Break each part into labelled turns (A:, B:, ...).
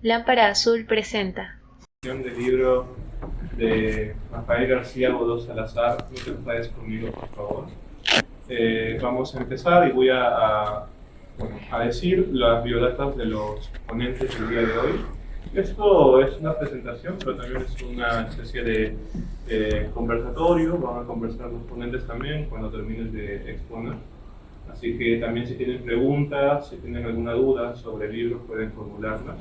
A: Lámpara Azul presenta
B: Del libro de Rafael García Godó Salazar. No te enfades conmigo, por favor. Vamos a empezar y voy a decir las biodatas de los ponentes del día de hoy. Esto es una presentación, pero también es una especie de conversatorio. Van a conversar los ponentes también cuando termines de exponer. Así que también si tienen preguntas, si tienen alguna duda sobre el libro, pueden formularlas.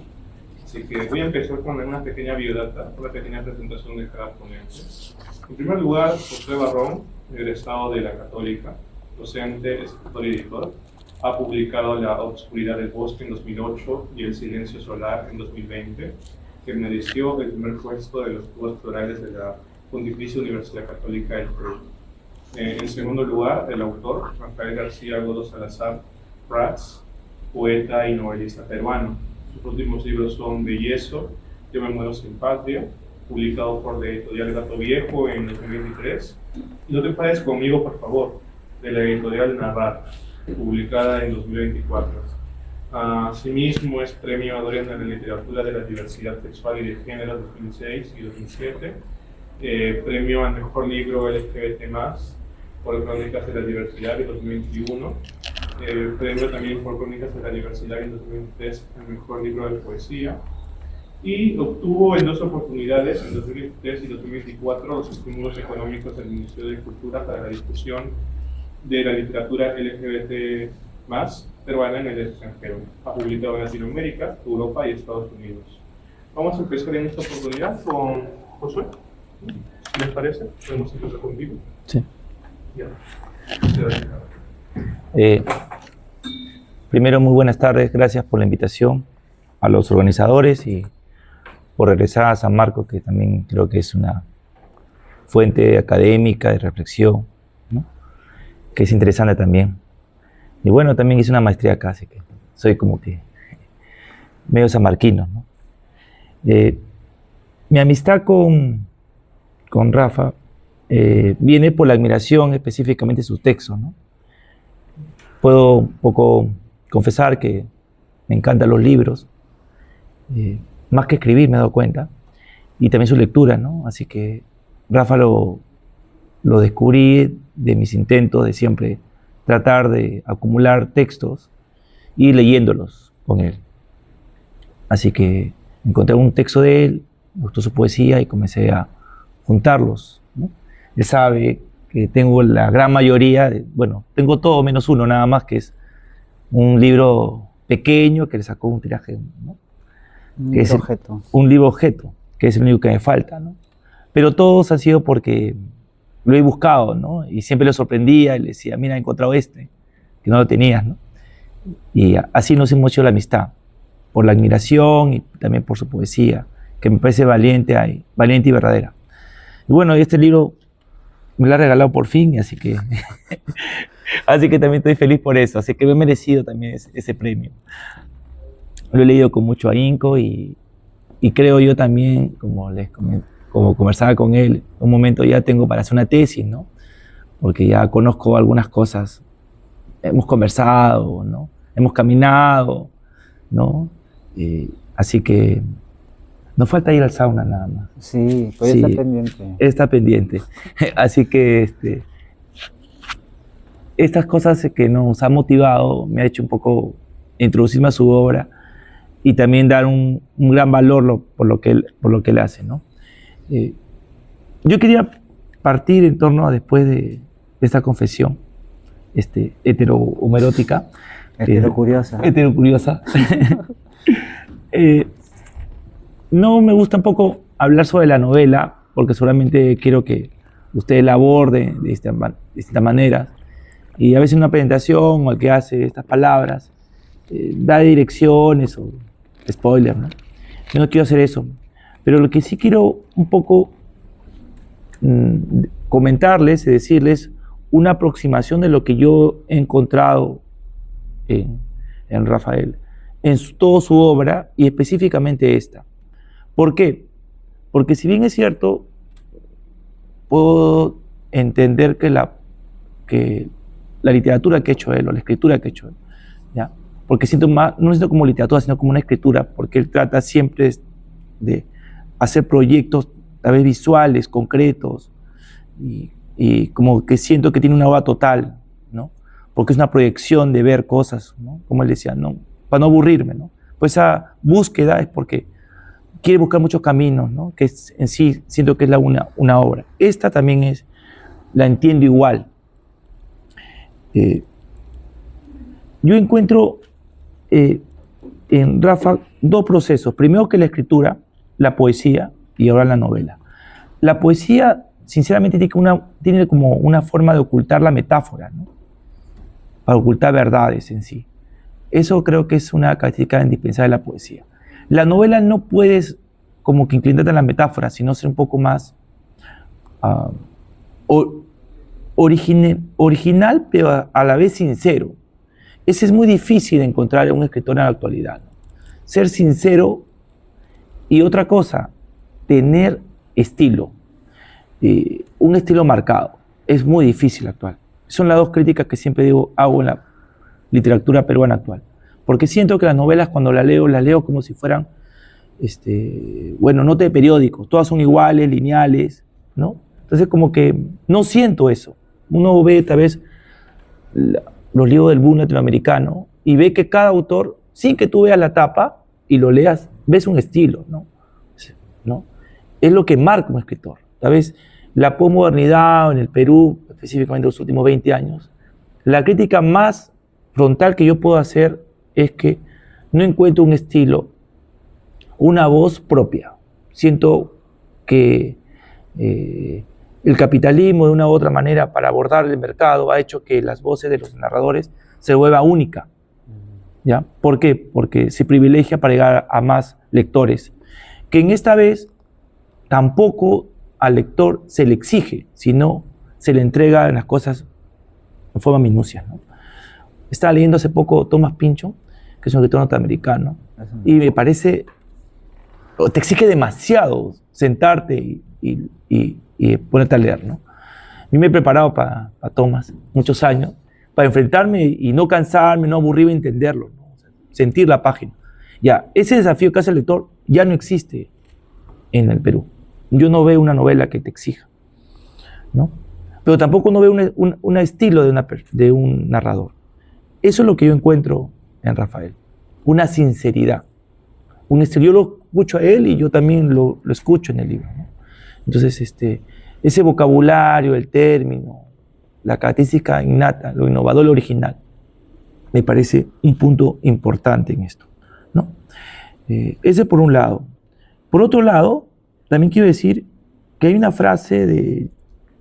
B: Así que voy a empezar con una pequeña biodata, una pequeña presentación de cada ponente. En primer lugar, José Barrón, egresado de la Católica, docente, escritor y editor, ha publicado La Obscuridad del Bosque en 2008 y El Silencio Solar en 2020, que mereció el primer puesto de los Juegos Florales de la Pontificia Universidad Católica del Perú. En segundo lugar, el autor, Rafael García Godó Salazar Prats, poeta y novelista peruano. Sus últimos libros son Bellezo, Yo me muero sin patria, publicado por la editorial Gato Viejo en 2023, y No te pares conmigo, por favor, de la editorial Narrar, publicada en 2024. Asimismo, es premio Dorian en la literatura de la diversidad sexual y de género 2006 y 2007, premio al mejor libro LGBT+, por Crónicas de la Diversidad en 2021, premio también por Crónicas de la Diversidad en 2023 el mejor libro de poesía, y obtuvo en dos oportunidades, en 2023 y 2024, los estímulos económicos del Ministerio de Cultura para la difusión de la literatura LGBT+ peruana en el extranjero. Ha publicado en Latinoamérica, Europa y Estados Unidos. Vamos a empezar en esta oportunidad con Josué. ¿Les parece? ¿Podemos empezar contigo?
C: Sí.
B: Ya.
C: Primero, muy buenas tardes, gracias por la invitación a los organizadores y por regresar a San Marcos, que también creo que es una fuente académica de reflexión, ¿no? Que es interesante también. Y bueno, también hice una maestría acá, así que soy como que medio sanmarquino, ¿no? Mi amistad con Rafa viene por la admiración específicamente de sus textos, ¿no? Puedo un poco confesar que me encantan los libros, más que escribir me he dado cuenta, y también su lectura, ¿no? Así que Rafa lo descubrí de mis intentos de siempre tratar de acumular textos y leyéndolos con él. Así que encontré un texto de él, me gustó su poesía y comencé a juntarlos, ¿no? Él sabe que tengo la gran mayoría, bueno, tengo todo menos uno nada más, que es un libro pequeño que le sacó un tiraje, ¿no?
D: Un libro objeto.
C: Un libro objeto, que es el único que me falta, ¿no? Pero todos han sido porque lo he buscado, ¿no? Y siempre lo sorprendía y le decía, mira, he encontrado este, que no lo tenías, ¿no? Y así nos hemos hecho la amistad, por la admiración y también por su poesía, que me parece valiente y verdadera. Y bueno, este libro me lo ha regalado por fin, así que también estoy feliz por eso, así que me he merecido también ese premio. Lo he leído con mucho ahínco y creo yo también, como conversaba con él, un momento ya tengo para hacer una tesis, ¿no? Porque ya conozco algunas cosas, hemos conversado, ¿no? Hemos caminado, ¿no? Así que nos falta ir al sauna nada más.
D: Sí, pues sí, está pendiente.
C: Está pendiente. Así que estas cosas que nos han motivado me ha hecho un poco introducirme a su obra y también dar un gran valor por lo que él hace, ¿no? Yo quería partir en torno a después de esta confesión heterohomerótica.
D: Heterocuriosa.
C: Heterocuriosa. No me gusta un poco hablar sobre la novela, porque seguramente quiero que ustedes la aborden de distintas maneras. Y a veces una presentación o el que hace estas palabras da direcciones o spoilers, ¿no? Yo no quiero hacer eso. Pero lo que sí quiero un poco comentarles y decirles una aproximación de lo que yo he encontrado en Rafael, en toda su obra y específicamente esta. ¿Por qué? Porque si bien es cierto, puedo entender que la literatura que ha hecho él o la escritura que ha hecho él, ¿ya? porque siento más, no siento como literatura, sino como una escritura, porque él trata siempre de hacer proyectos, tal vez visuales, concretos, y como que siento que tiene una obra total, ¿no? Porque es una proyección de ver cosas, ¿no? Como él decía, no, para no aburrirme, ¿no? Pues esa búsqueda es porque quiere buscar muchos caminos, ¿no? Que en sí siento que es una obra. Esta también la entiendo igual. Yo encuentro en Rafa dos procesos. Primero que la escritura, la poesía y ahora la novela. La poesía, sinceramente, tiene como una forma de ocultar la metáfora, ¿no? Para ocultar verdades en sí. Eso creo que es una característica indispensable de la poesía. La novela no puedes como que inclinarte en la metáfora, sino ser un poco más original, pero a la vez sincero. Ese es muy difícil de encontrar en un escritor en la actualidad, ¿no? Ser sincero y otra cosa, tener estilo, un estilo marcado. Es muy difícil actual. Son las dos críticas que siempre hago en la literatura peruana actual. Porque siento que las novelas cuando las leo como si fueran, notas de periódicos, todas son iguales, lineales, ¿no? Entonces como que no siento eso. Uno ve tal vez los libros del boom latinoamericano y ve que cada autor, sin que tú veas la tapa y lo leas, ves un estilo, ¿no? Es lo que marca un escritor. Tal vez la posmodernidad en el Perú, específicamente los últimos 20 años, la crítica más frontal que yo puedo hacer es que no encuentro un estilo, una voz propia. Siento que el capitalismo de una u otra manera para abordar el mercado ha hecho que las voces de los narradores se vuelva única. ¿Ya? ¿Por qué? Porque se privilegia para llegar a más lectores. Que en esta vez tampoco al lector se le exige, sino se le entrega en las cosas en forma minucia, ¿no? Estaba leyendo hace poco Thomas Pynchon, que es un escritor norteamericano, y me parece, te exige demasiado sentarte y ponerte a leer, ¿no? Yo me he preparado para Thomas muchos años, para enfrentarme y no cansarme, no aburrirme, entenderlo, ¿no? O sea, sentir la página. Ya, ese desafío que hace el lector ya no existe en el Perú. Yo no veo una novela que te exija, ¿no? Pero tampoco no veo un estilo de un narrador. Eso es lo que yo encuentro en Rafael, una sinceridad. Yo lo escucho a él y yo también lo escucho en el libro, ¿no? Entonces, ese vocabulario, el término, la característica innata, lo innovador, lo original, me parece un punto importante en esto, ¿no? Ese por un lado. Por otro lado, también quiero decir que hay una frase de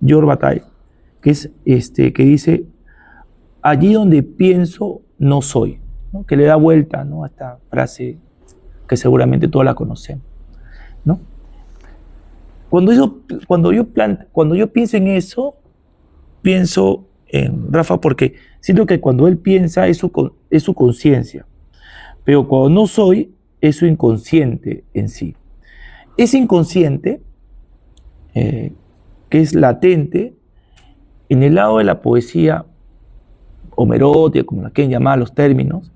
C: George Bataille que dice: allí donde pienso, no soy, ¿no? Que le da vuelta, ¿no?, a esta frase que seguramente todos la conocemos, ¿no? Cuando yo pienso en eso, pienso en Rafa, porque siento que cuando él piensa es su conciencia, pero cuando no soy, es su inconsciente en sí. Ese inconsciente, que es latente, en el lado de la poesía homerótica, como la quieren llamar los términos,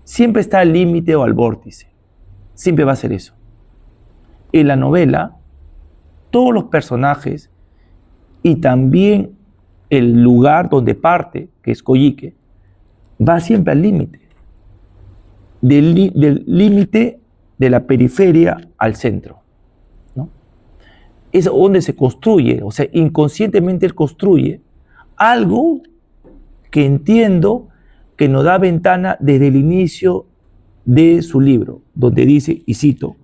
C: siempre está al límite o al vórtice. Siempre va a ser eso. En la novela, todos los personajes y también el lugar donde parte, que es Coyique, va siempre al límite. Del límite de la periferia al centro, ¿no? Es donde se construye, o sea, inconscientemente él construye algo que entiendo que nos da ventana desde el inicio de su libro, donde dice, y cito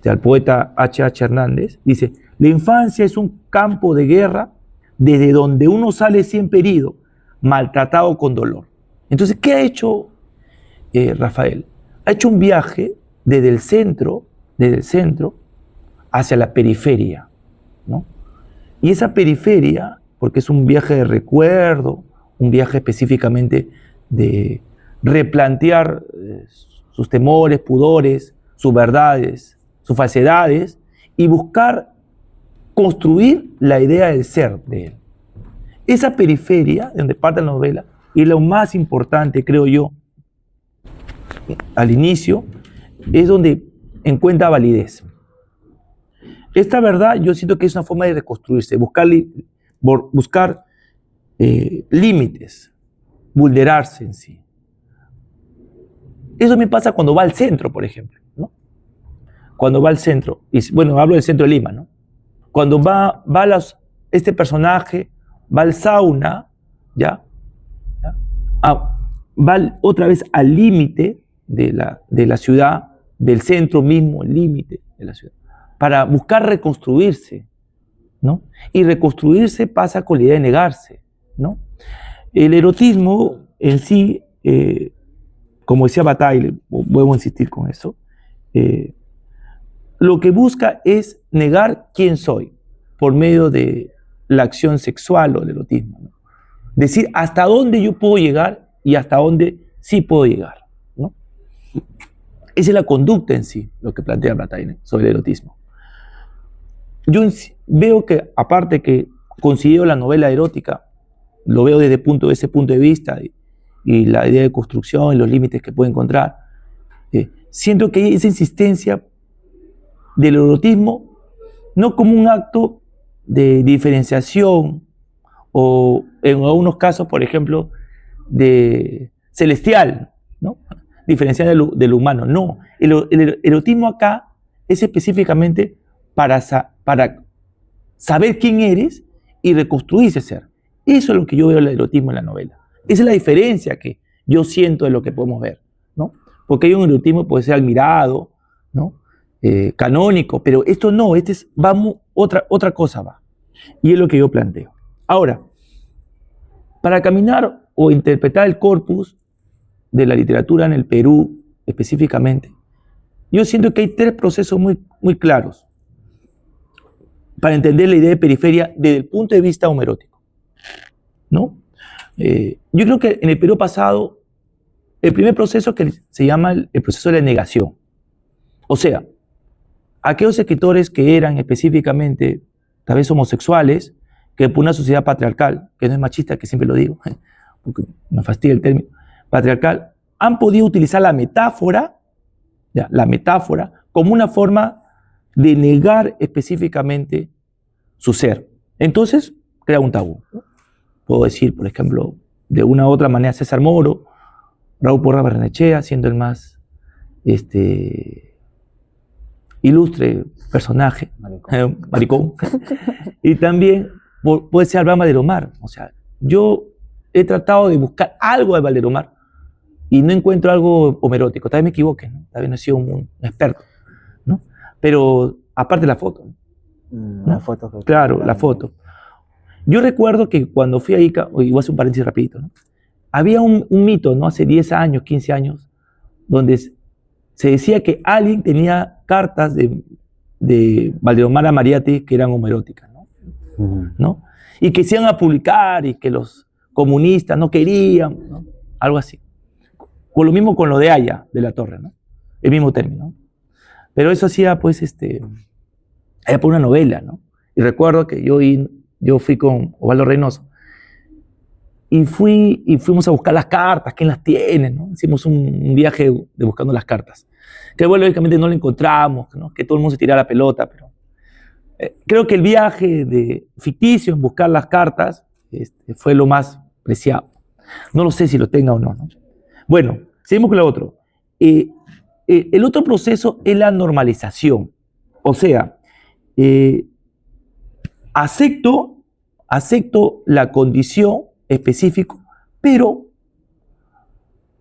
C: al poeta H.H. Hernández, dice: la infancia es un campo de guerra desde donde uno sale siempre herido, maltratado con dolor. Entonces, ¿qué ha hecho Rafael? Ha hecho un viaje desde el centro hacia la periferia, ¿no? Y esa periferia, porque es un viaje de recuerdo, un viaje específicamente de replantear sus temores, pudores, sus verdades, sus falsedades, y buscar construir la idea del ser de él. Esa periferia, de donde parte la novela, es lo más importante, creo yo, al inicio, es donde encuentra validez. Esta verdad yo siento que es una forma de reconstruirse, buscar límites, vulnerarse en sí. Eso me pasa cuando va al centro, por ejemplo, ¿no? Cuando va al centro, y bueno, hablo del centro de Lima, ¿no? Cuando este personaje va al sauna, ¿ya? Va otra vez al límite de la ciudad, del centro mismo, el límite de la ciudad, para buscar reconstruirse, ¿no? Y reconstruirse pasa con la idea de negarse, ¿no? El erotismo en sí, como decía Bataille, vuelvo a insistir con eso, lo que busca es negar quién soy por medio de la acción sexual o el erotismo, ¿no? Decir hasta dónde yo puedo llegar y hasta dónde sí puedo llegar, ¿no? Esa es la conducta en sí, lo que plantea Bataille sobre el erotismo. Yo veo que, aparte que considero la novela erótica, lo veo desde ese punto de vista y la idea de construcción y los límites que puede encontrar, siento que hay esa insistencia del erotismo no como un acto de diferenciación o en algunos casos, por ejemplo, de celestial, ¿no? Diferenciar del humano. No, el erotismo acá es específicamente para saber quién eres y reconstruir ese ser. Eso es lo que yo veo el erotismo en la novela. Esa es la diferencia que yo siento de lo que podemos ver, ¿no? Porque hay un erotismo que puede ser admirado, ¿no? Canónico, pero esto no, otra cosa va. Y es lo que yo planteo. Ahora, para caminar o interpretar el corpus de la literatura en el Perú específicamente, yo siento que hay 3 procesos muy, muy claros para entender la idea de periferia desde el punto de vista homerótico, ¿no? Yo creo que en el Perú pasado, el primer proceso que se llama el proceso de la negación. O sea, aquellos escritores que eran específicamente, tal vez homosexuales, que por una sociedad patriarcal, que no es machista, que siempre lo digo, porque me fastidia el término, patriarcal, han podido utilizar la metáfora como una forma de negar específicamente su ser. Entonces, crea un tabú, ¿no? Puedo decir, por ejemplo, de una u otra manera, César Moro, Raúl Porras Barrenechea, siendo el más ilustre personaje, maricón. Y también puede ser Abraham Valderomar. O sea, yo he tratado de buscar algo de Valderomar y no encuentro algo homerótico. Tal vez me equivoque, ¿no? Tal vez no he sido un experto, ¿no? Pero aparte de la foto, ¿no?
D: La foto.
C: Claro, la foto. Yo recuerdo que cuando fui a Ica, y voy a hacer un paréntesis rapidito, ¿no? Había un mito, ¿no? Hace 10 años, 15 años, donde se decía que alguien tenía cartas de Valderomar a Mariátegui que eran homoeróticas, ¿no? ¿No? Y que se iban a publicar y que los comunistas no querían, ¿no? Algo así. Con lo mismo con lo de Aya, de la Torre, ¿no? El mismo término, ¿no? Pero eso hacía, pues, era por una novela, ¿no? Y recuerdo que yo fui con Osvaldo Reynoso y fuimos a buscar las cartas, ¿quién las tiene, no? Hicimos un viaje de buscando las cartas, que bueno, lógicamente no lo encontramos, ¿no? Que todo el mundo se tirara la pelota, pero creo que el viaje ficticio en buscar las cartas fue lo más preciado. No lo sé si lo tenga o no, ¿no? Bueno, seguimos con lo otro. El otro proceso es la normalización. O sea, acepto la condición específica, pero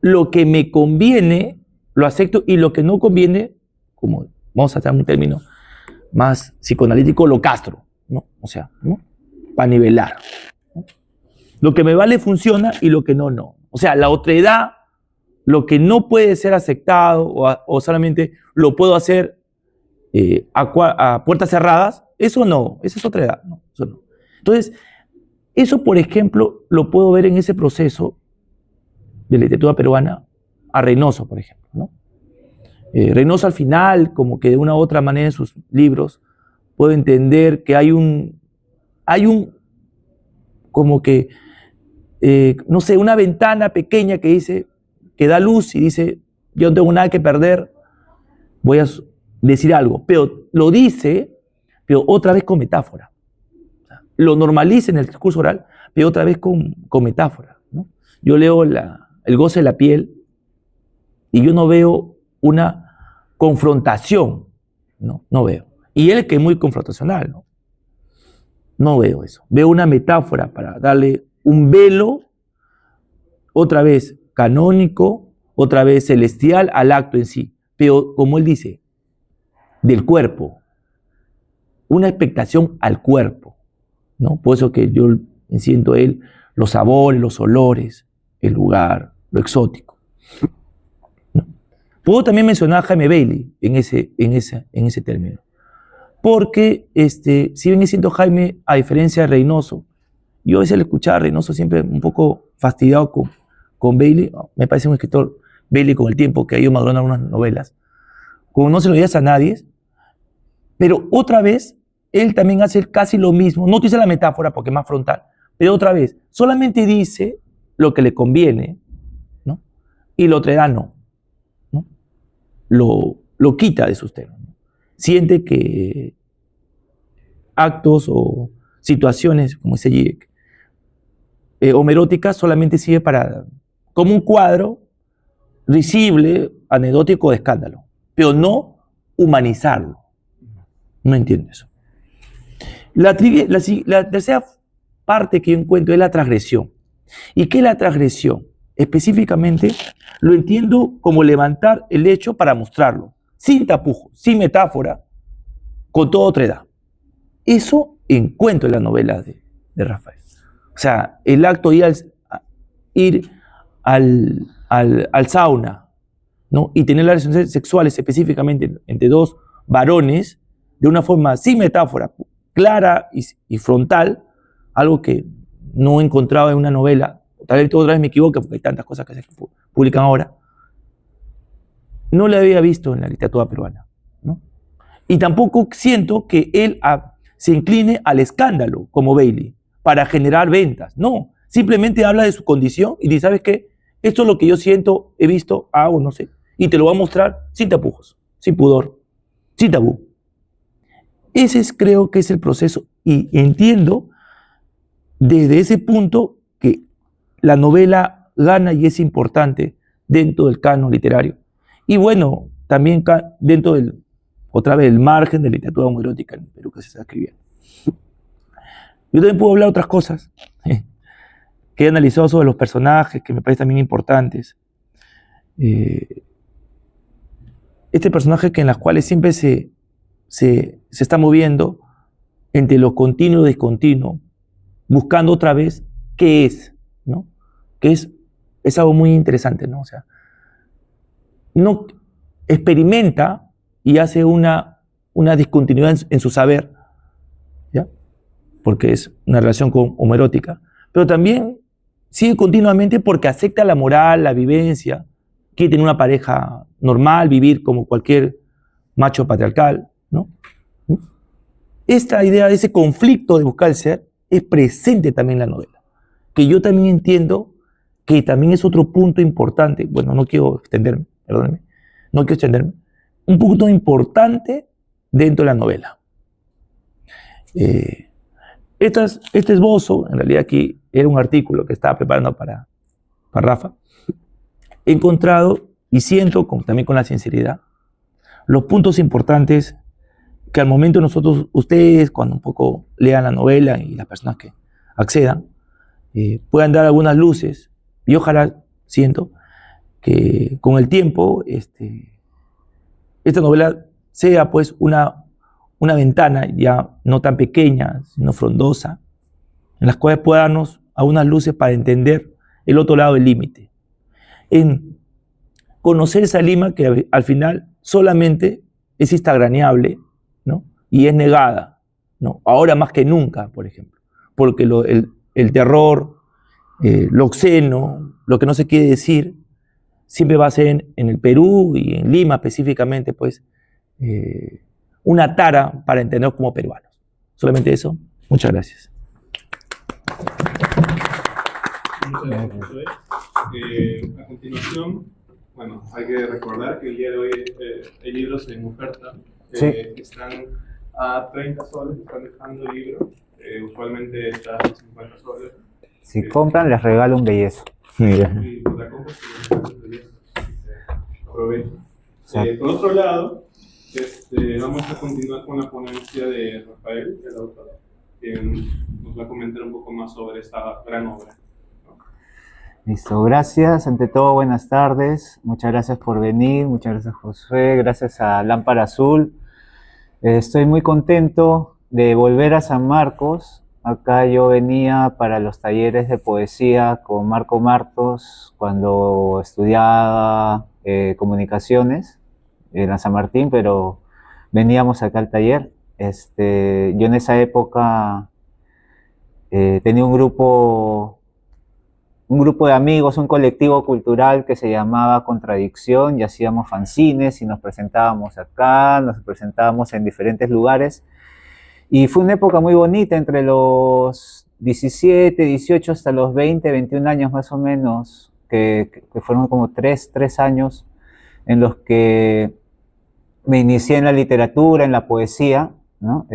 C: lo que me conviene lo acepto y lo que no conviene, como vamos a hacer un término más psicoanalítico, lo castro, ¿no? O sea, ¿no? Para nivelar, ¿no? Lo que me vale funciona y lo que no, no. O sea, la otredad, lo que no puede ser aceptado o solamente lo puedo hacer a puertas cerradas, eso no, esa es otredad, no, eso no. Entonces, eso, por ejemplo, lo puedo ver en ese proceso de la literatura peruana a Reynoso, por ejemplo, ¿no? Reynoso al final, como que de una u otra manera en sus libros, puedo entender que hay como que, no sé, una ventana pequeña que da luz y dice, yo no tengo nada que perder, voy a decir algo, pero lo dice, pero otra vez con metáfora. O sea, lo normaliza en el discurso oral, pero otra vez con metáfora, ¿no? Yo leo el goce de la piel y yo no veo una confrontación, no veo. Y él que es muy confrontacional, no veo eso. Veo una metáfora para darle un velo, otra vez canónico, otra vez celestial al acto en sí. Pero como él dice, del cuerpo, una expectación al cuerpo, ¿no? Por eso que yo siento él los sabores, los olores, el lugar, lo exótico, ¿no? Puedo también mencionar a Jaime Bailey en ese término. Porque, si bien siento Jaime, a diferencia de Reynoso, yo a veces le escuchaba a Reynoso siempre un poco fastidiado con Bailey. Me parece un escritor, Bailey, con el tiempo que ha ido madurando algunas novelas. Como no se lo digas a nadie, pero otra vez, él también hace casi lo mismo. No utiliza la metáfora porque es más frontal, pero otra vez, solamente dice lo que le conviene, ¿no? Y lo otro no. Lo quita de sus temas, ¿no? Siente que actos o situaciones, como dice Zizek, homeróticas solamente sirve como un cuadro risible, anecdótico de escándalo, pero no humanizarlo. No entiendo eso. La tercera parte que yo encuentro es la transgresión. ¿Y qué es la transgresión? Específicamente lo entiendo como levantar el hecho para mostrarlo, sin tapujos, sin metáfora, con toda otredad. Eso encuentro en la novela de Rafael. O sea, el acto de ir al sauna, ¿no? Y tener las relaciones sexuales específicamente entre dos varones, de una forma sin metáfora, clara y frontal, algo que no he encontrado en una novela. Tal vez otra vez me equivoque porque hay tantas cosas que se publican ahora. No la había visto en la literatura peruana, ¿no? Y tampoco siento que él se incline al escándalo como Bailey para generar ventas. No, simplemente habla de su condición y dice, ¿sabes qué? Esto es lo que yo siento, he visto, hago, no sé. Y te lo voy a mostrar sin tapujos, sin pudor, sin tabú. Creo que es el proceso. Y entiendo desde ese punto que la novela gana y es importante dentro del canon literario. Y bueno, también dentro otra vez, el margen de la literatura homoerótica en Perú que se está escribiendo. Yo también puedo hablar de otras cosas que he analizado sobre los personajes, que me parecen también importantes. Este personaje en las cuales siempre se está moviendo entre lo continuo y discontinuo, buscando otra vez qué es, ¿no? Que es algo muy interesante, ¿no? O sea, no experimenta y hace una discontinuidad en su saber, ¿ya? Porque es una relación homoerótica, pero también sigue continuamente porque acepta la moral, la vivencia, quiere tener una pareja normal, vivir como cualquier macho patriarcal, ¿no? Esta idea de ese conflicto de buscar el ser es presente también en la novela, que yo también entiendo que también es otro punto importante. Bueno, no quiero extenderme, perdónenme, no quiero extenderme. Un punto importante dentro de la novela. Este esbozo, en realidad aquí era un artículo que estaba preparando para Rafa. He encontrado y siento también con la sinceridad los puntos importantes que al momento nosotros, ustedes, cuando un poco lean la novela y las personas que accedan, puedan dar algunas luces. Y ojalá siento que con el tiempo esta novela sea pues una ventana ya no tan pequeña, sino frondosa, en las cuales pueda darnos algunas luces para entender el otro lado del límite. En conocer esa Lima que al final solamente es instagrameable, ¿no? Y es negada, ¿no? Ahora más que nunca, por ejemplo, porque el terror, lo obsceno, lo que no se quiere decir, siempre va a ser en el Perú y en Lima específicamente, pues, una tara para entendernos como peruanos. Solamente eso. Muchas gracias.
B: Muchas gracias. A continuación, bueno, hay que recordar que el día de hoy hay libros en oferta.
D: Sí.
B: Están a 30 soles, están dejando el libro. Usualmente está a 50 soles.
D: Si compran, les regalo un bellezo.
C: Mira.
B: Y por la compra se aprovecha.
D: Sí.
B: Por otro lado, vamos a continuar con la ponencia de Rafael, el autor, quien nos va a comentar un poco más sobre esta gran obra.
D: Listo, gracias. Ante todo, buenas tardes. Muchas gracias por venir. Muchas gracias, Josué. Gracias a Lámpara Azul. Estoy muy contento de volver a San Marcos. Acá yo venía para los talleres de poesía con Marco Martos cuando estudiaba comunicaciones en la San Martín, pero veníamos acá al taller. Yo en esa época tenía un grupo de amigos, un colectivo cultural que se llamaba Contradicción, y hacíamos fanzines y nos presentábamos acá, nos presentábamos en diferentes lugares. Y fue una época muy bonita, entre los 17, 18 hasta los 20, 21 años más o menos, que fueron como tres años en los que me inicié en la literatura, en la poesía, ¿no?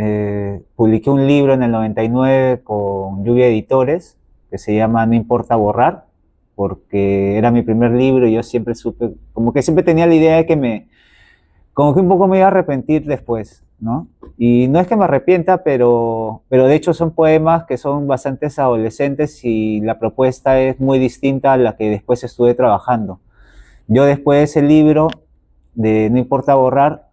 D: Publiqué un libro en el 99 con Lluvia Editores, que se llama No importa borrar, porque era mi primer libro y yo siempre supe, como que siempre tenía la idea de que como que un poco me iba a arrepentir después, ¿no? Y no es que me arrepienta, pero de hecho son poemas que son bastante adolescentes y la propuesta es muy distinta a la que después estuve trabajando. Yo después de ese libro, de No importa borrar,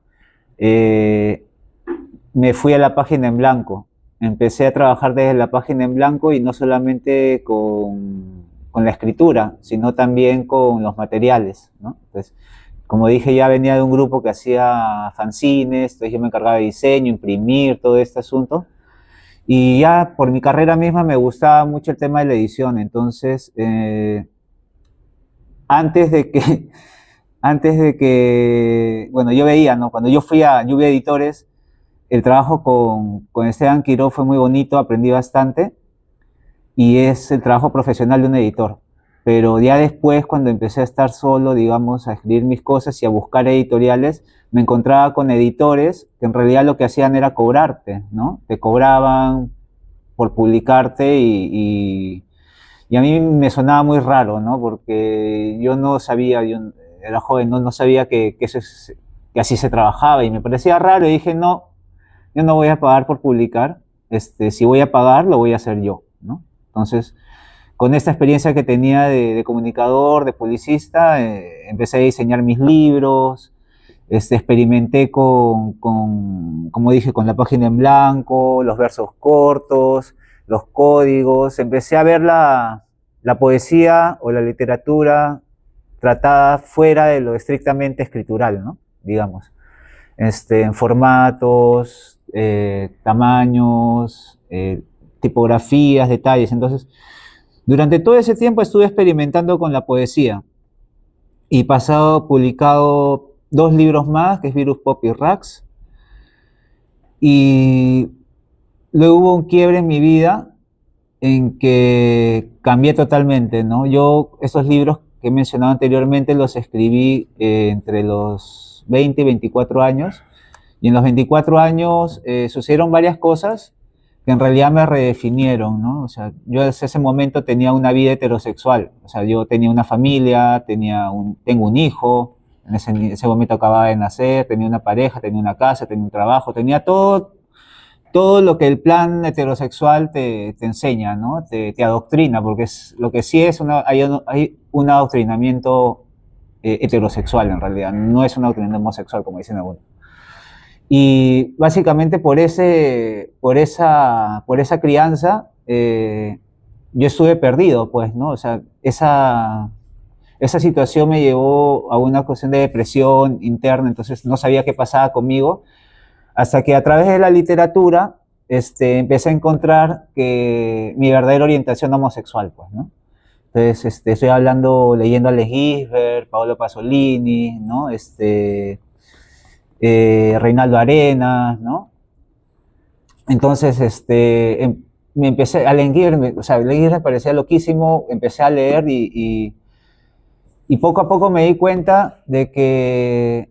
D: me fui a la página en blanco. Empecé a trabajar desde la página en blanco y no solamente con la escritura, sino también con los materiales, ¿no? Entonces, como dije, ya venía de un grupo que hacía fanzines, entonces yo me encargaba de diseño, imprimir, todo este asunto. Y ya por mi carrera misma me gustaba mucho el tema de la edición, entonces antes de que, bueno, yo veía, ¿no? Cuando yo fui a Lluvia Editores, el trabajo con Esteban Quiró fue muy bonito, aprendí bastante, y es el trabajo profesional de un editor. Pero ya después, cuando empecé a estar solo, digamos, a escribir mis cosas y a buscar editoriales, me encontraba con editores que en realidad lo que hacían era cobrarte, ¿no? Te cobraban por publicarte y a mí me sonaba muy raro, ¿no? Porque yo no sabía, yo era joven, no sabía que así se trabajaba y me parecía raro y dije, no, yo no voy a pagar por publicar, si voy a pagar, lo voy a hacer yo, ¿no? Entonces, con esta experiencia que tenía de comunicador, de publicista, empecé a diseñar mis libros, experimenté como dije, con la página en blanco, los versos cortos, los códigos, empecé a ver la poesía o la literatura tratada fuera de lo estrictamente escritural, ¿no? Digamos, en formatos, tamaños, tipografías, detalles. Entonces, durante todo ese tiempo estuve experimentando con la poesía y publicado 2 libros más, que es Virus Pop y Rax. Y luego hubo un quiebre en mi vida en que cambié totalmente, ¿no? Yo esos libros que he mencionado anteriormente los escribí entre los 20 y 24 años, y en los 24 años sucedieron varias cosas que en realidad me redefinieron, ¿no? O sea, yo desde ese momento tenía una vida heterosexual, o sea, yo tenía una familia, tengo un hijo, en ese momento acababa de nacer, tenía una pareja, tenía una casa, tenía un trabajo, tenía todo lo que el plan heterosexual te enseña, ¿no? Te adoctrina, porque lo que sí es hay un adoctrinamiento heterosexual en realidad, no es un adoctrinamiento homosexual como dicen algunos. Y básicamente por esa crianza yo estuve perdido, pues, ¿no? O sea, esa situación me llevó a una cuestión de depresión interna, entonces no sabía qué pasaba conmigo, hasta que a través de la literatura empecé a encontrar que mi verdadera orientación homosexual, pues, ¿no? Entonces estoy leyendo a Alex Gisbert, Paolo Pasolini, ¿no? Reinaldo Arenas, ¿no? Entonces, me empecé a leer, o sea, Alex Gisbert me parecía loquísimo, empecé a leer y y poco a poco me di cuenta de que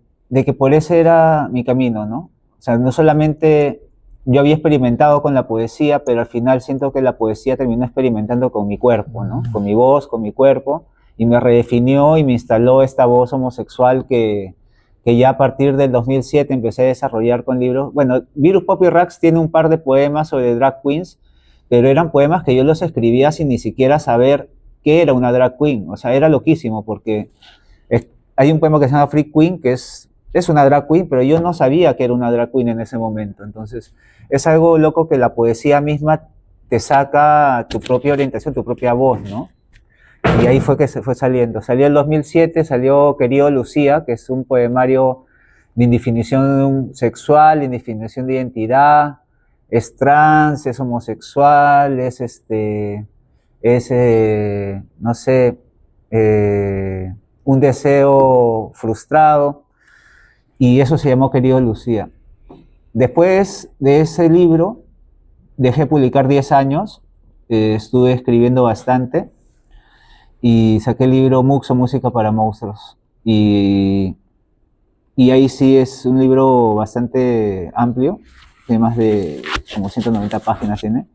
D: por ese era mi camino, ¿no? O sea, no solamente yo había experimentado con la poesía, pero al final siento que la poesía terminó experimentando con mi cuerpo, ¿no? Con mi voz, con mi cuerpo, y me redefinió y me instaló esta voz homosexual que ya a partir del 2007 empecé a desarrollar con libros. Bueno, Virus, Pop y Rax tiene un par de poemas sobre drag queens, pero eran poemas que yo los escribía sin ni siquiera saber qué era una drag queen. O sea, era loquísimo porque hay un poema que se llama Freak Queen, que es una drag queen, pero yo no sabía que era una drag queen en ese momento. Entonces, es algo loco que la poesía misma te saca tu propia orientación, tu propia voz, ¿no? Y ahí fue que se fue saliendo. Salió el 2007, salió Querido Lucía, que es un poemario de indefinición sexual, de indefinición de identidad, es trans, es homosexual, no sé, un deseo frustrado, y eso se llamó Querido Lucía. Después de ese libro, dejé publicar 10 años, estuve escribiendo bastante, y saqué el libro Muxo, Música para Monstruos. Y ahí sí es un libro bastante amplio, tiene más de como 190 páginas tiene.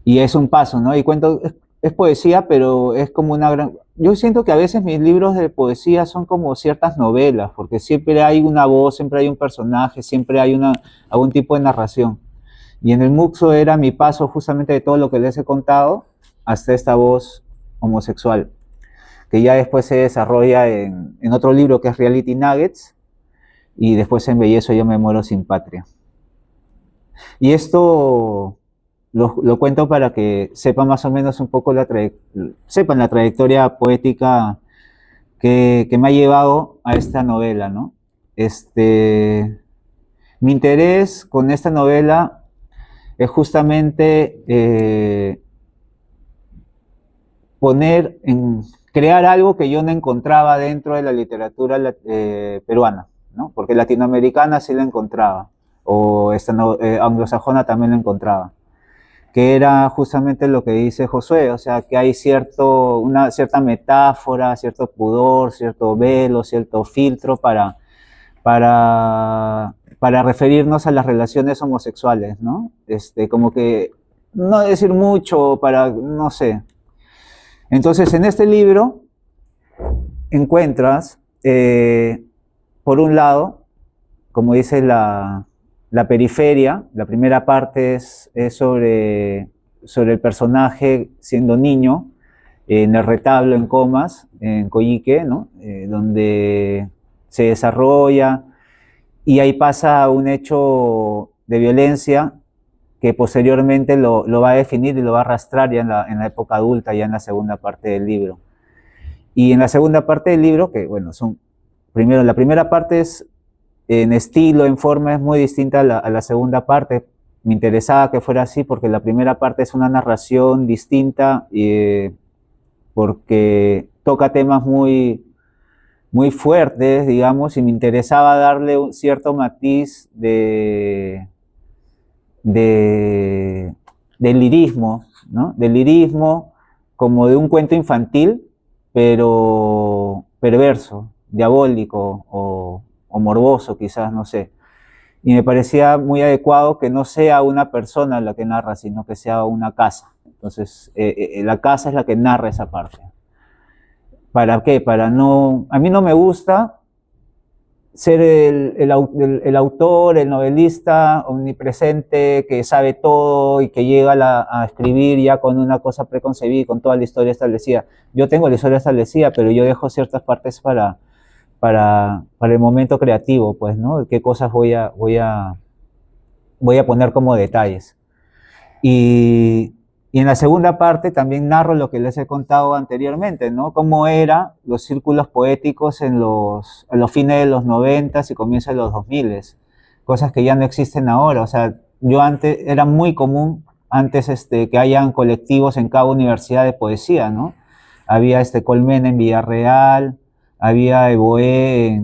D: Y es un paso, ¿no? Y cuento, es poesía, pero es como una gran... Yo siento que a veces mis libros de poesía son como ciertas novelas, porque siempre hay una voz, siempre hay un personaje, siempre hay algún tipo de narración. Y en el Muxo era mi paso justamente de todo lo que les he contado hasta esta voz homosexual, que ya después se desarrolla en otro libro que es Reality Nuggets, y después Embellezo Yo Me Muero Sin Patria. Y esto lo cuento para que sepan más o menos un poco sepan la trayectoria poética que me ha llevado a esta novela, ¿no? Mi interés con esta novela es justamente crear algo que yo no encontraba dentro de la literatura peruana, ¿no? Porque latinoamericana sí la encontraba, o anglosajona también la encontraba, que era justamente lo que dice Josué, o sea, que hay una cierta metáfora, cierto pudor, cierto velo, cierto filtro para referirnos a las relaciones homosexuales, ¿no? Como que no decir mucho no sé. Entonces, en este libro encuentras, por un lado, como dice la periferia, la primera parte es sobre el personaje siendo niño, en el retablo en Comas, en Coyique, ¿no? Donde se desarrolla, y ahí pasa un hecho de violencia que posteriormente lo va a definir y lo va a arrastrar ya en la época adulta, ya en la segunda parte del libro. Y en la segunda parte del libro, que bueno, primero, la primera parte es en estilo, en forma, es muy distinta a la segunda parte. Me interesaba que fuera así porque la primera parte es una narración distinta, porque toca temas muy, muy fuertes, digamos, y me interesaba darle un cierto matiz de lirismo, ¿no? De lirismo, como de un cuento infantil, pero perverso, diabólico o morboso quizás, no sé. Y me parecía muy adecuado que no sea una persona la que narra, sino que sea una casa. Entonces, la casa es la que narra esa parte. ¿Para qué? A mí no me gusta ser el autor, el novelista omnipresente que sabe todo y que llega a escribir ya con una cosa preconcebida, con toda la historia establecida. Yo tengo la historia establecida, pero yo dejo ciertas partes para el momento creativo, pues, ¿no? ¿Qué cosas voy a poner como detalles? Y en la segunda parte también narro lo que les he contado anteriormente, ¿no? Cómo eran los círculos poéticos a los fines de los 90 y comienzos de los 2000, cosas que ya no existen ahora. O sea, era muy común antes que hayan colectivos en cada universidad de poesía, ¿no? Había Colmena en Villarreal, había EBOE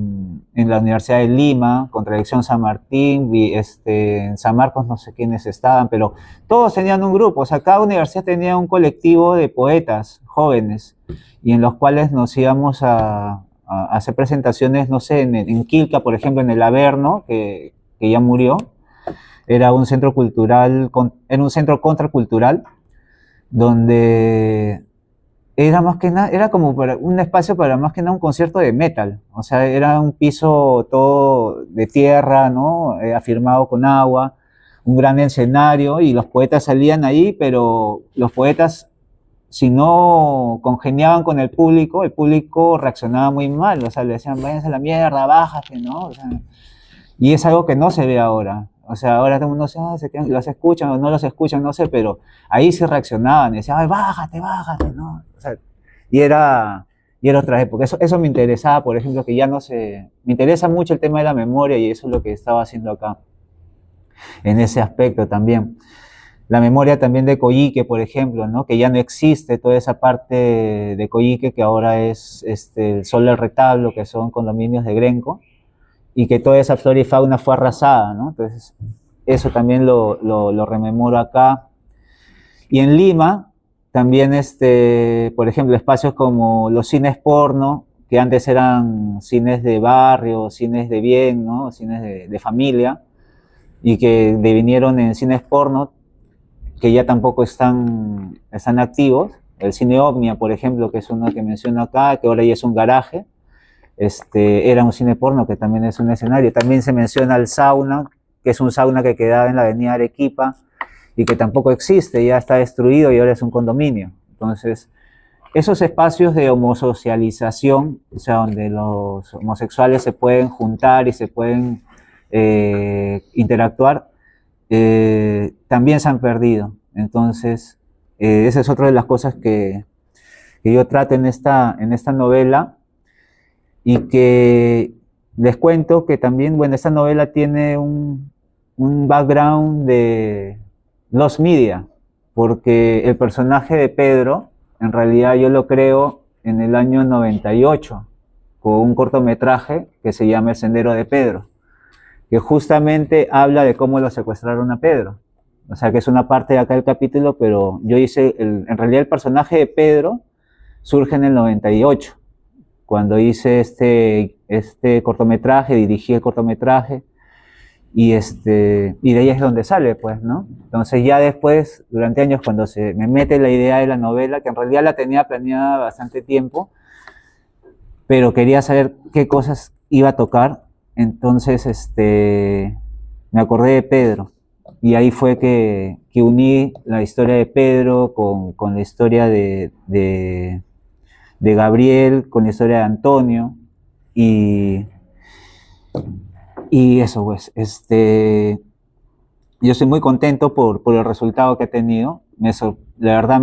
D: en la Universidad de Lima, Contradicción San Martín, en San Marcos no sé quiénes estaban, pero todos tenían un grupo, o sea, cada universidad tenía un colectivo de poetas jóvenes, y en los cuales nos íbamos a hacer presentaciones, no sé, en Quilca, por ejemplo, en el Averno, que ya murió, era un centro cultural, era un centro contracultural, donde era más que nada, era como un espacio para más que nada un concierto de metal, o sea, era un piso todo de tierra, ¿no? Afirmado con agua, un gran escenario, y los poetas salían ahí, pero los poetas, si no congeniaban con el público reaccionaba muy mal, o sea, le decían, váyanse a la mierda, bájate, ¿no? O sea, y es algo que no se ve ahora. O sea, ahora todo el mundo se quedan, los escuchan o no los escuchan, no sé, pero ahí sí reaccionaban, y decían, ay, bájate, bájate, ¿no? O sea, y era otra época. Eso me interesaba, por ejemplo, que ya no se... Me interesa mucho el tema de la memoria, y eso es lo que estaba haciendo acá, en ese aspecto también. La memoria también de Coyique, por ejemplo, ¿no? Que ya no existe toda esa parte de Coyique, que ahora es el Sol del Retablo, que son condominios de Grenco, y que toda esa flora y fauna fue arrasada, ¿no? Entonces, eso también lo rememoro acá. Y en Lima, también, por ejemplo, espacios como los cines porno, que antes eran cines de barrio, cines de bien, ¿no? Cines de familia, y que devinieron en cines porno, que ya tampoco están activos. El cine Omnia, por ejemplo, que es uno que menciono acá, que ahora ya es un garaje, era un cine porno que también es un escenario. También se menciona el sauna, que es un sauna que quedaba en la avenida Arequipa y que tampoco existe, ya está destruido y ahora es un condominio. Entonces, esos espacios de homosocialización, o sea, donde los homosexuales se pueden juntar y se pueden interactuar, también se han perdido. Entonces, esa es otra de las cosas que yo trato en esta novela. Y que les cuento que también, bueno, esta novela tiene un background de los media, porque el personaje de Pedro, en realidad yo lo creo en el año 98, con un cortometraje que se llama El Sendero de Pedro, que justamente habla de cómo lo secuestraron a Pedro. O sea, que es una parte de acá del capítulo, pero yo hice, en realidad el personaje de Pedro surge en el 98. Cuando hice este cortometraje, dirigí el cortometraje, y de ahí es donde sale, pues, ¿no? Entonces ya después, durante años, cuando se me mete la idea de la novela, que en realidad la tenía planeada bastante tiempo, pero quería saber qué cosas iba a tocar, entonces me acordé de Pedro, y ahí fue que uní la historia de Pedro con la historia de Gabriel, con la historia de Antonio, y eso, pues, yo estoy muy contento por el resultado que ha tenido. La verdad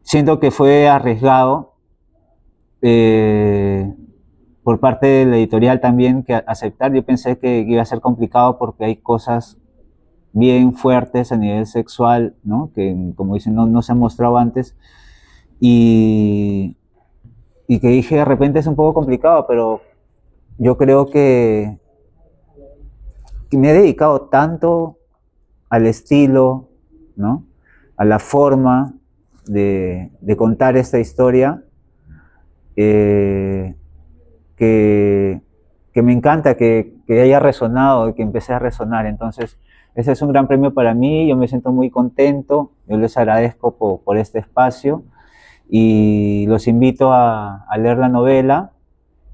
D: siento que fue arriesgado por parte de la editorial también que aceptar. Yo pensé que iba a ser complicado porque hay cosas bien fuertes a nivel sexual, ¿no? Que, como dicen, no se han mostrado antes. Y que dije, de repente es un poco complicado, pero yo creo que me he dedicado tanto al estilo, ¿no? A la forma de contar esta historia, que me encanta que haya resonado, que empecé a resonar. Entonces, ese es un gran premio para mí, yo me siento muy contento, yo les agradezco por este espacio. Y los invito a leer la novela.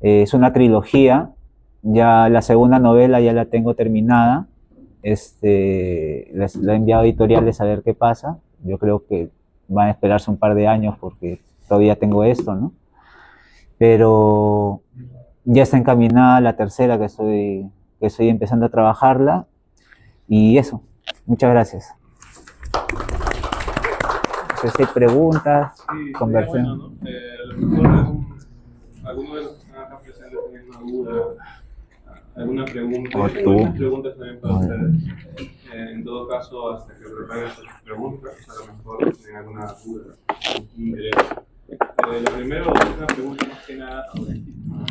D: Es una trilogía, ya la segunda novela ya la tengo terminada, la he enviado a editoriales a ver qué pasa. Yo creo que van a esperarse un par de años porque todavía tengo esto, ¿no? Pero ya está encaminada la tercera, que estoy empezando a trabajarla, y eso. Muchas gracias. Si hay preguntas,
B: sí,
D: conversación.
B: Bueno, ¿no? A lo mejor alguno de los que están acá presentes tiene una duda, alguna pregunta.
D: O
B: Yo tengo
D: tú.
B: muchas preguntas también para ustedes. En todo caso, hasta que preparen sus preguntas, a lo mejor tienen alguna duda, un interés. Lo primero es una pregunta más que nada sobre el título.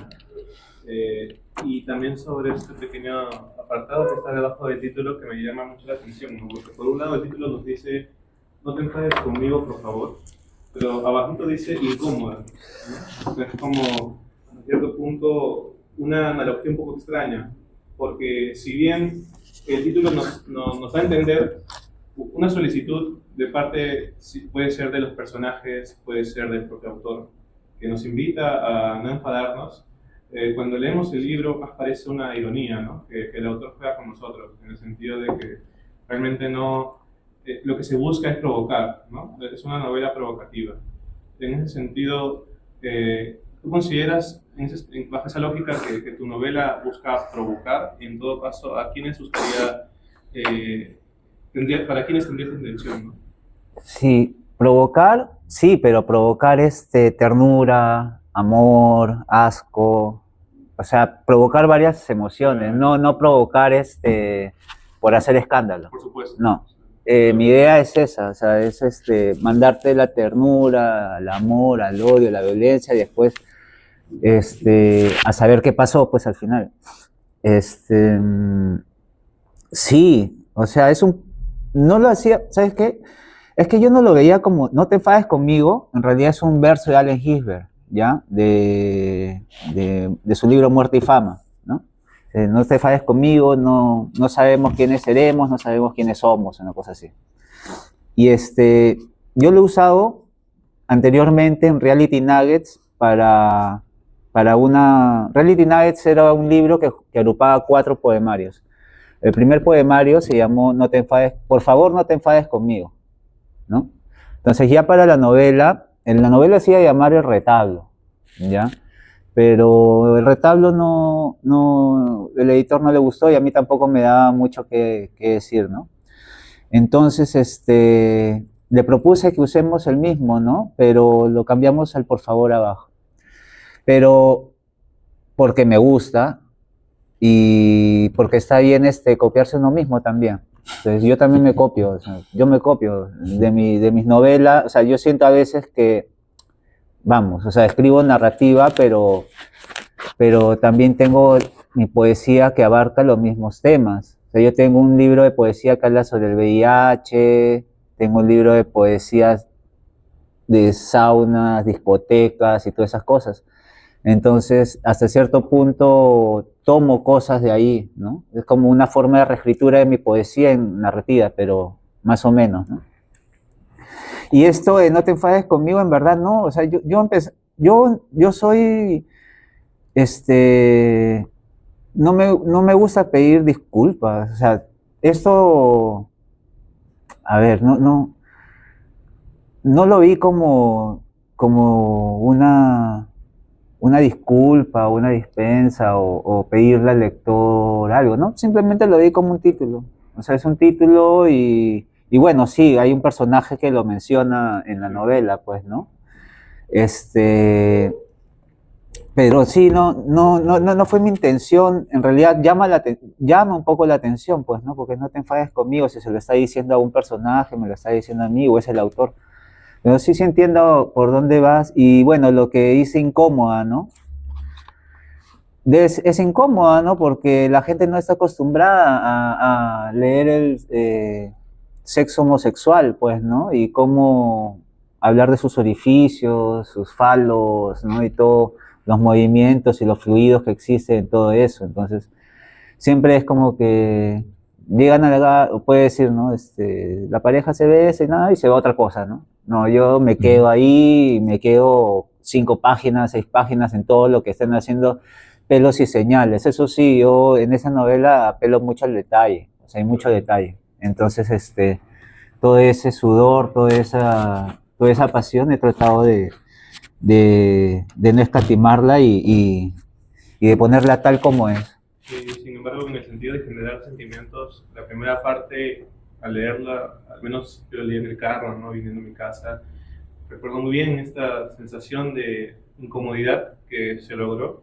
B: Y también sobre este pequeño apartado que está debajo del título que me llama mucho la atención, ¿no? Porque por un lado el título nos dice, no te enfades conmigo, por favor, pero abajito dice incómoda, ¿no? Es como, a cierto punto, una analogía un poco extraña, porque si bien el título nos da a entender una solicitud de parte, puede ser de los personajes, puede ser del propio autor, que nos invita a no enfadarnos. Cuando leemos el libro más parece una ironía, ¿no? Que el autor juega con nosotros, en el sentido de que realmente no, lo que se busca es provocar, ¿no? Es una novela provocativa. En ese sentido, ¿tú consideras, bajo esa lógica, que tu novela busca provocar? Y en todo caso, ¿a quiénes buscaría, para quiénes tendría esta intención, ¿no?
D: Sí, provocar, sí, pero provocar ternura, amor, asco, o sea, provocar varias emociones, no provocar por hacer escándalo.
B: Por supuesto.
D: No. Mi idea es esa, o sea, es mandarte la ternura, al amor, al odio, la violencia, y después a saber qué pasó, pues al final. Sí, o sea, no lo hacía, ¿sabes qué? Es que yo no lo veía como, no te enfades conmigo, en realidad es un verso de Allen Ginsberg, ¿ya? De su libro Muerte y Fama, ¿no? No te enfades conmigo, no sabemos quiénes seremos, no sabemos quiénes somos, una cosa así. Y yo lo he usado anteriormente en Reality Nuggets Reality Nuggets era un libro que agrupaba 4 poemarios. El primer poemario se llamó No te enfades, por favor no te enfades conmigo, ¿no? Entonces ya para la novela, en la novela se iba a llamar El Retablo, ¿ya? Pero el retablo el editor no le gustó y a mí tampoco me daba mucho que decir, ¿no? Entonces, le propuse que usemos el mismo, ¿no? Pero lo cambiamos al por favor abajo. Pero porque me gusta y porque está bien copiarse uno mismo también. Entonces yo también me copio, o sea, yo me copio de mis novelas, o sea, yo siento a veces que, vamos, o sea, escribo narrativa, pero también tengo mi poesía que abarca los mismos temas. O sea, yo tengo un libro de poesía que habla sobre el VIH, tengo un libro de poesías de saunas, discotecas y todas esas cosas. Entonces, hasta cierto punto tomo cosas de ahí, ¿no? Es como una forma de reescritura de mi poesía en narrativa, pero más o menos, ¿no? Y esto de no te enfades conmigo, en verdad, no. O sea, yo soy, no me gusta pedir disculpas. O sea, esto, a ver, no lo vi como una disculpa, una dispensa o pedirle al lector algo, ¿no? Simplemente lo vi como un título. O sea, es un título y bueno, sí, hay un personaje que lo menciona en la novela, pues, ¿no? Pero sí, no fue mi intención. En realidad llama un poco la atención, pues, ¿no? Porque no te enfades conmigo si se lo está diciendo a un personaje, me lo está diciendo a mí o es el autor. Pero sí entiendo por dónde vas y bueno, lo que hice incómoda, ¿no? Es incómoda, ¿no? Porque la gente no está acostumbrada a leer el sexo homosexual, pues, ¿no? Y cómo hablar de sus orificios, sus falos, ¿no? Y todos los movimientos y los fluidos que existen en todo eso. Entonces, siempre es como que llegan puede decir, ¿no? La pareja se besa y nada, y se va a otra cosa, ¿no? No, yo me quedo ahí, me quedo 5 páginas, 6 páginas en todo lo que están haciendo pelos y señales. Eso sí, yo en esa novela apelo mucho al detalle, o sea, hay mucho detalle. Entonces, todo ese sudor, toda esa pasión he tratado de no escatimarla y de ponerla tal como es.
B: Sin embargo, en el sentido de generar sentimientos, la primera parte, al leerla, al menos yo la leí en el carro, ¿no? Viniendo a mi casa, recuerdo muy bien esta sensación de incomodidad que se logró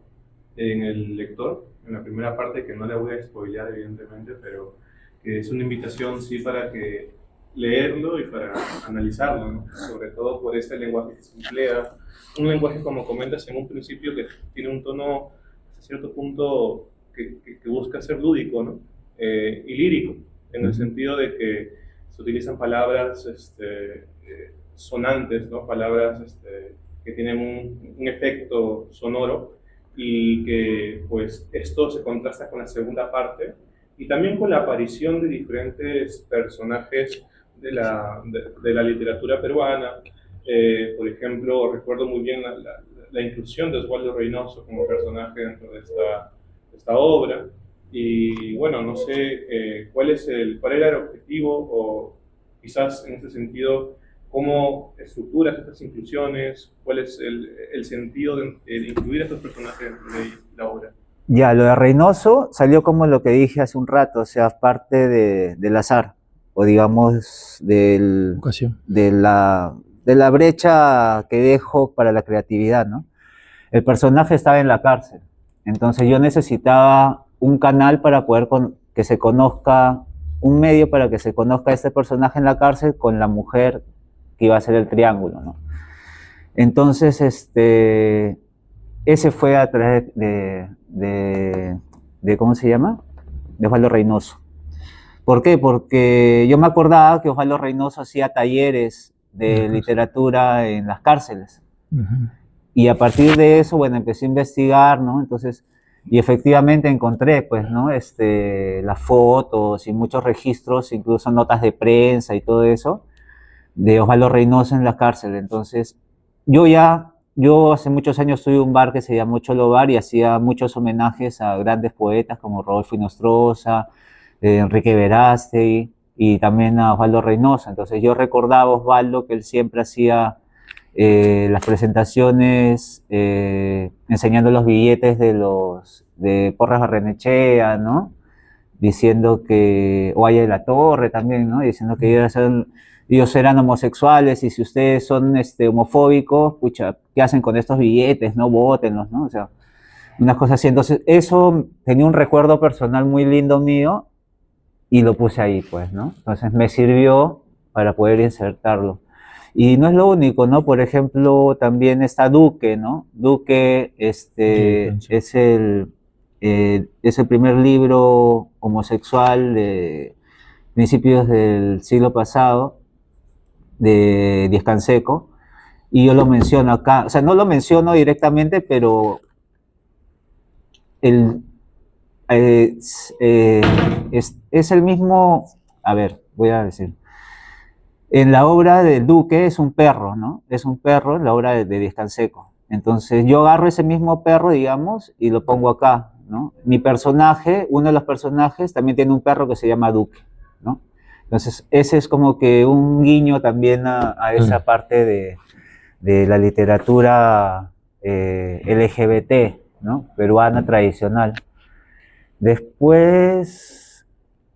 B: en el lector, en la primera parte, que no le voy a spoilear evidentemente, pero que es una invitación sí para que leerlo y para analizarlo, ¿no? Sobre todo por este lenguaje que se emplea, un lenguaje, como comentas en un principio, que tiene un tono hasta cierto punto que busca ser lúdico, ¿no? Y lírico, en el sentido de que se utilizan palabras sonantes, ¿no? Palabras que tienen un efecto sonoro, y que pues esto se contrasta con la segunda parte y también con la aparición de diferentes personajes de la literatura peruana. Por ejemplo, recuerdo muy bien la inclusión de Osvaldo Reynoso como personaje dentro de esta obra. Y bueno, no sé cuál era el objetivo, o quizás en este sentido, cómo estructuras estas inclusiones, cuál es el sentido de incluir a estos personajes dentro de la obra.
D: Ya, lo de Reynoso salió como lo que dije hace un rato, o sea, parte del azar, o digamos,
C: Ocasión.
D: de la brecha que dejo para la creatividad, ¿no? El personaje estaba en la cárcel, entonces yo necesitaba un canal para poder que se conozca, un medio para que se conozca a este personaje en la cárcel con la mujer que iba a ser el triángulo, ¿no? Entonces, ese fue a través de ¿cómo se llama? De Osvaldo Reynoso. ¿Por qué? Porque yo me acordaba que Osvaldo Reynoso hacía talleres de literatura en las cárceles. Y a partir de eso, bueno, empecé a investigar, ¿no? Entonces, y efectivamente encontré, pues, ¿no? Las fotos y muchos registros, incluso notas de prensa y todo eso, de Osvaldo Reynoso en la cárcel. Entonces, yo hace muchos años tuve un bar que se llamó Cholo Bar y hacía muchos homenajes a grandes poetas como Rodolfo Inostroza, Enrique Verástegui y también a Osvaldo Reynoso. Entonces yo recordaba a Osvaldo que él siempre hacía las presentaciones enseñando los billetes de Porras Barrenechea, ¿no? Diciendo que, o Aya de la Torre también, ¿no? Diciendo que ellos eran homosexuales y si ustedes son homofóbicos, pucha, ¿qué hacen con estos billetes? No, bótenlos, ¿no? O sea, unas cosas así. Entonces, eso tenía un recuerdo personal muy lindo mío y lo puse ahí, pues, ¿no? Entonces, me sirvió para poder insertarlo. Y no es lo único, ¿no? Por ejemplo, también está Duque, ¿no? Duque es el primer libro homosexual de principios del siglo pasado, de Díez Canseco, y yo lo menciono acá, o sea, no lo menciono directamente, pero es el mismo, a ver, voy a decir, en la obra del Duque es un perro, ¿no? Es un perro en la obra de Díez Canseco. Entonces yo agarro ese mismo perro, digamos, y lo pongo acá, ¿no? Mi personaje, uno de los personajes, también tiene un perro que se llama Duque, ¿no? Entonces ese es como que un guiño también a esa parte de la literatura LGBT, ¿no? Peruana tradicional. Después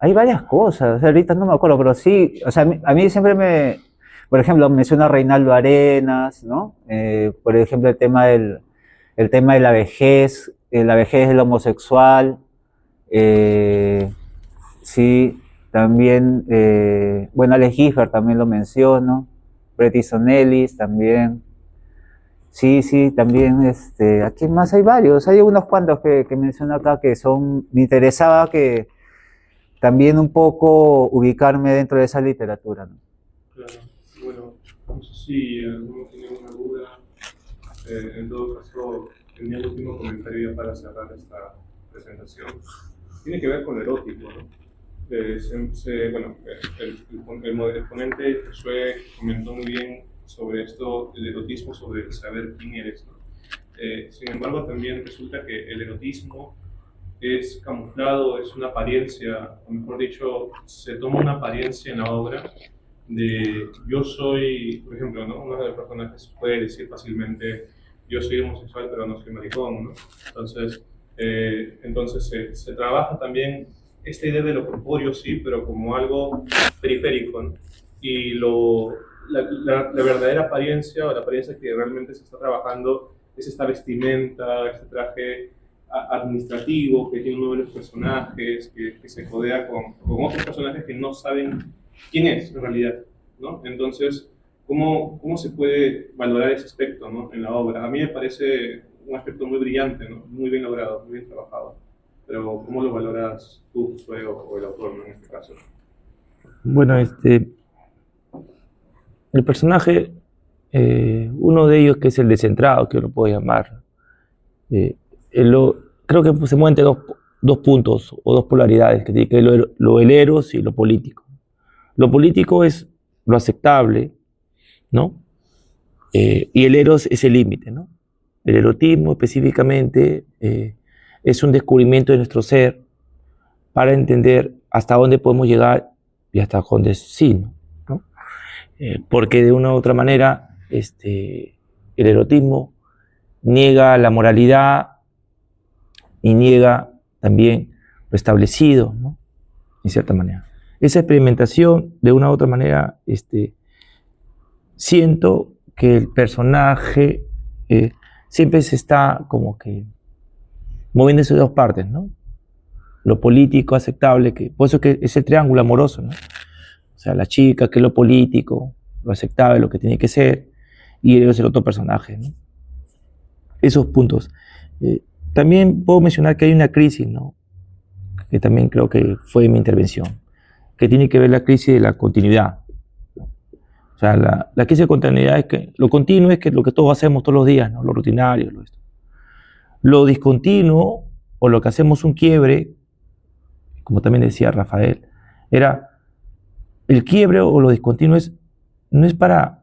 D: hay varias cosas, o sea, ahorita no me acuerdo, pero sí, o sea, a mí siempre por ejemplo, menciona a Reinaldo Arenas, ¿no? Por ejemplo, el tema de la vejez del homosexual, sí, también, bueno, Alex Gifford también lo menciono, Bret Easton Ellis también, sí, también, aquí más hay varios, hay unos cuantos que menciono acá que me interesaba que también un poco ubicarme dentro de esa literatura, ¿no?
B: Claro, bueno, no sé si alguno tiene alguna duda. En todo caso, tenía el último comentario ya para cerrar esta presentación. Tiene que ver con erótico, ¿no? Bueno, el ponente Josué comentó muy bien sobre esto, el erotismo, sobre el saber quién eres, ¿no? Sin embargo, también resulta que el erotismo es camuflado, es una apariencia, o mejor dicho, se toma una apariencia en la obra de yo soy, por ejemplo, ¿no? Uno de los personajes puede decir fácilmente yo soy homosexual pero no soy maricón, ¿no? Entonces se trabaja también esta idea de lo corpóreo, sí, pero como algo periférico, ¿no? Y la verdadera apariencia, o la apariencia que realmente se está trabajando, es esta vestimenta, este traje administrativo que tiene uno de los personajes, que se codea con otros personajes que no saben quién es en realidad, ¿no? Entonces, ¿Cómo se puede valorar ese aspecto, ¿no?, en la obra? A mí me parece un aspecto muy brillante, ¿no?, muy bien logrado, muy bien trabajado. Pero ¿cómo lo valoras tú, Josué, o el autor, ¿no?, en este caso?
C: Bueno, el personaje, uno de ellos que es el descentrado, que yo lo puedo llamar, creo que se mueve entre dos puntos o dos polaridades, que tiene que ver el eros y lo político. Lo político es lo aceptable, ¿no? Y el eros es el límite, ¿no? El erotismo específicamente es un descubrimiento de nuestro ser para entender hasta dónde podemos llegar y hasta dónde sí, ¿no? Porque de una u otra manera el erotismo niega la moralidad y niega también lo establecido, ¿no?, en cierta manera. Esa experimentación, de una u otra manera, siento que el personaje siempre se está como que moviendo esas dos partes, ¿no? Lo político aceptable, por eso que es el triángulo amoroso, ¿no? O sea, la chica, que es lo político, lo aceptable, lo que tiene que ser, y él es el otro personaje, ¿no? Esos puntos. También puedo mencionar que hay una crisis, ¿no?, que también creo que fue mi intervención, que tiene que ver la crisis de la continuidad. O sea, la crisis de continuidad es que lo continuo es que lo que todos hacemos todos los días, ¿no?, lo rutinario, lo discontinuo, o lo que hacemos un quiebre, como también decía Rafael, era el quiebre o lo discontinuo no es para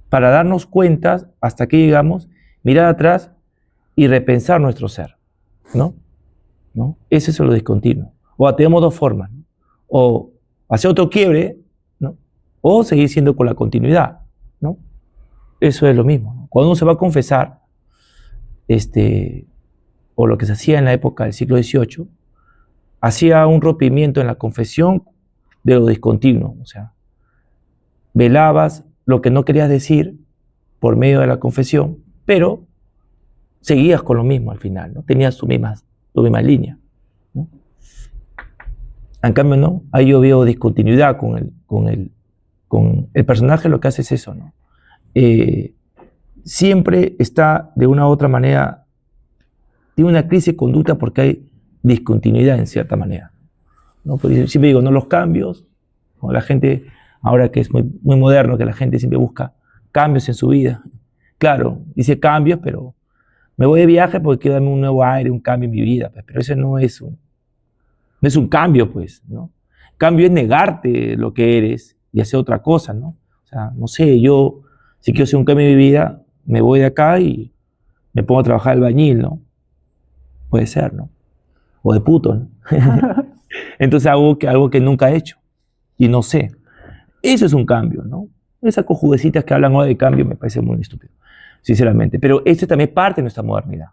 C: darnos cuenta hasta que llegamos, mirar atrás y repensar nuestro ser, ¿no? Ese es lo discontinuo. O tenemos dos formas, ¿no? O hacer otro quiebre, ¿no?, o seguir siendo con la continuidad, ¿no? Eso es lo mismo, ¿no? Cuando uno se va a confesar, o lo que se hacía en la época del siglo XVIII, hacía un rompimiento en la confesión de lo discontinuo, o sea, velabas lo que no querías decir por medio de la confesión, pero seguías con lo mismo al final, ¿no? Tenías tu misma línea, ¿no? En cambio, no, ahí yo veo discontinuidad con el personaje. Lo que hace es eso, ¿no? Siempre está de una u otra manera, tiene una crisis de conducta porque hay discontinuidad en cierta manera, ¿no? Porque siempre digo, no, los cambios, ¿no? La gente, ahora que es muy, muy moderno, que la gente siempre busca cambios en su vida. Claro, dice cambios, pero me voy de viaje porque quiero darme un nuevo aire, un cambio en mi vida, pues, pero eso no es un cambio, pues, ¿no? Cambio es negarte lo que eres y hacer otra cosa, ¿no? O sea, no sé, yo, si quiero hacer un cambio en mi vida, me voy de acá y me pongo a trabajar albañil, ¿no? Puede ser, ¿no? O de puto, ¿no? Entonces hago algo que nunca he hecho y no sé. Eso es un cambio, ¿no? Esas cojuguecitas que hablan hoy de cambio me parece muy estúpido, sinceramente. Pero esto también es parte de nuestra modernidad,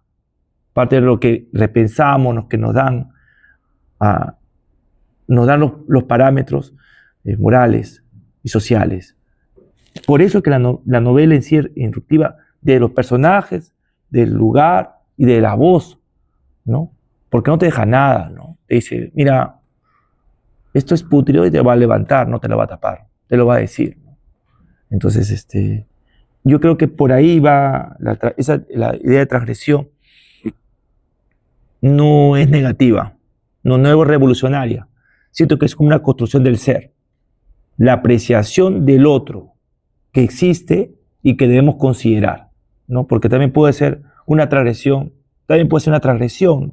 C: parte de lo que repensamos, lo que nos dan los parámetros morales y sociales. Por eso es que la novela en sí es instructiva de los personajes, del lugar y de la voz, ¿no? Porque no te deja nada, ¿no? Te dice, mira, esto es pútrido y te va a levantar, no te lo va a tapar, te lo va a decir, ¿no? Entonces, yo creo que por ahí va la idea de transgresión. No es negativa, no es revolucionaria. Siento que es como una construcción del ser, la apreciación del otro que existe y que debemos considerar, ¿no? Porque también puede ser una transgresión, ¿no?,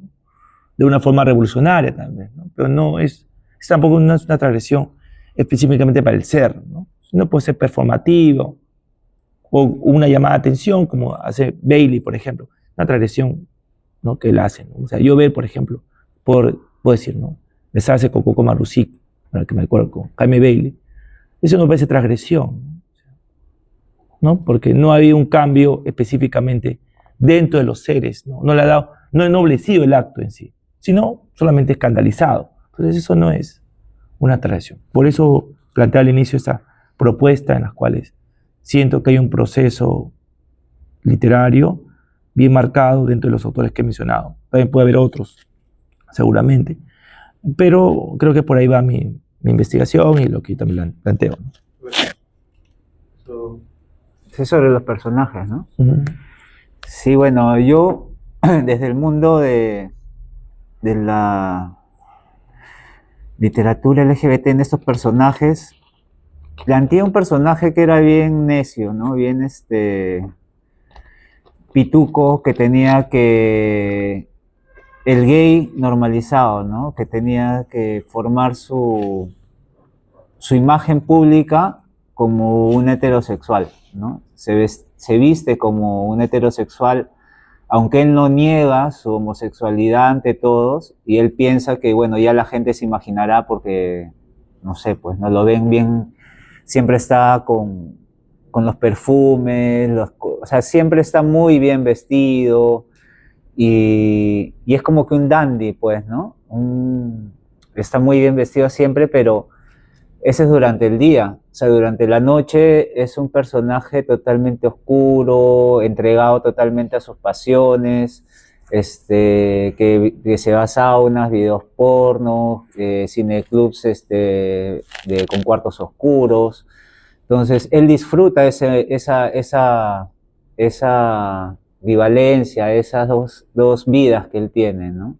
C: de una forma revolucionaria también, ¿no? Pero no es tampoco una transgresión específicamente para el ser, ¿no? No puede ser performativo o una llamada de atención como hace Bailey, por ejemplo, una transgresión, ¿no?, que él hace, ¿no? O sea, yo ver, por ejemplo, puedo decir, ¿no?, besarse con Coco Marlusic, para que me acuerdo, con Jaime Bailey, eso no parece transgresión, ¿no? Porque no ha habido un cambio específicamente dentro de los seres, ¿no? No ha ennoblecido el acto en sí, sino solamente escandalizado. Entonces eso no es una transgresión. Por eso planteé al inicio esta propuesta en las cuales siento que hay un proceso literario bien marcado dentro de los autores que he mencionado. También puede haber otros, seguramente, pero creo que por ahí va mi investigación y lo que yo también planteo, ¿no?
D: Sí, sobre los personajes, ¿no?
C: Ujú.
D: Sí, bueno, yo desde el mundo de la literatura LGBT en estos personajes, planteé un personaje que era bien necio, ¿no? Bien pituco, que tenía que el gay normalizado, ¿no? Que tenía que formar su imagen pública como un heterosexual, ¿no? Se viste como un heterosexual, aunque él no niega su homosexualidad ante todos, y él piensa que, bueno, ya la gente se imaginará porque, no sé, pues no lo ven bien, siempre está con los perfumes, o sea, siempre está muy bien vestido, y es como que un dandy, pues, ¿no? Está muy bien vestido siempre, pero ese es durante el día. O sea, durante la noche es un personaje totalmente oscuro, entregado totalmente a sus pasiones, que se va a saunas, videos porno, cineclubs con cuartos oscuros. Entonces, él disfruta esa ambivalencia, esas dos vidas que él tiene, ¿no?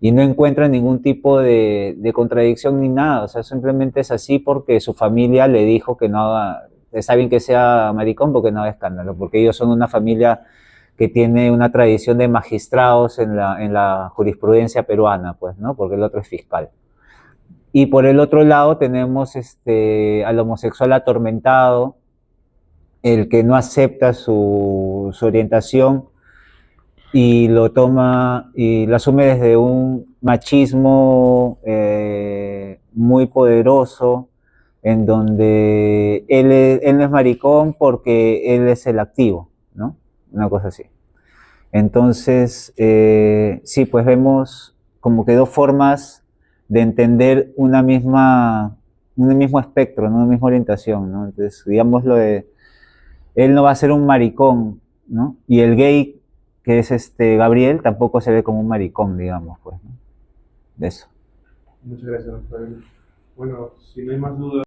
D: Y no encuentra ningún tipo de contradicción ni nada, o sea, simplemente es así porque su familia le dijo que no haga, está bien que sea maricón porque no haga escándalo, porque ellos son una familia que tiene una tradición de magistrados en la jurisprudencia peruana, pues, ¿no? Porque el otro es fiscal. Y por el otro lado tenemos al homosexual atormentado, el que no acepta su orientación y lo toma y lo asume desde un machismo muy poderoso, en donde él no es maricón porque él es el activo, ¿no? Una cosa así. Entonces, sí, pues vemos como que dos formas de entender un mismo espectro, ¿no? Una misma orientación, ¿no? Entonces, digamos lo de, él no va a ser un maricón, ¿no? Y el gay, que es Gabriel, tampoco se ve como un maricón, digamos, pues, ¿no? De eso.
B: Muchas gracias, Rafael. Bueno, si no hay más dudas.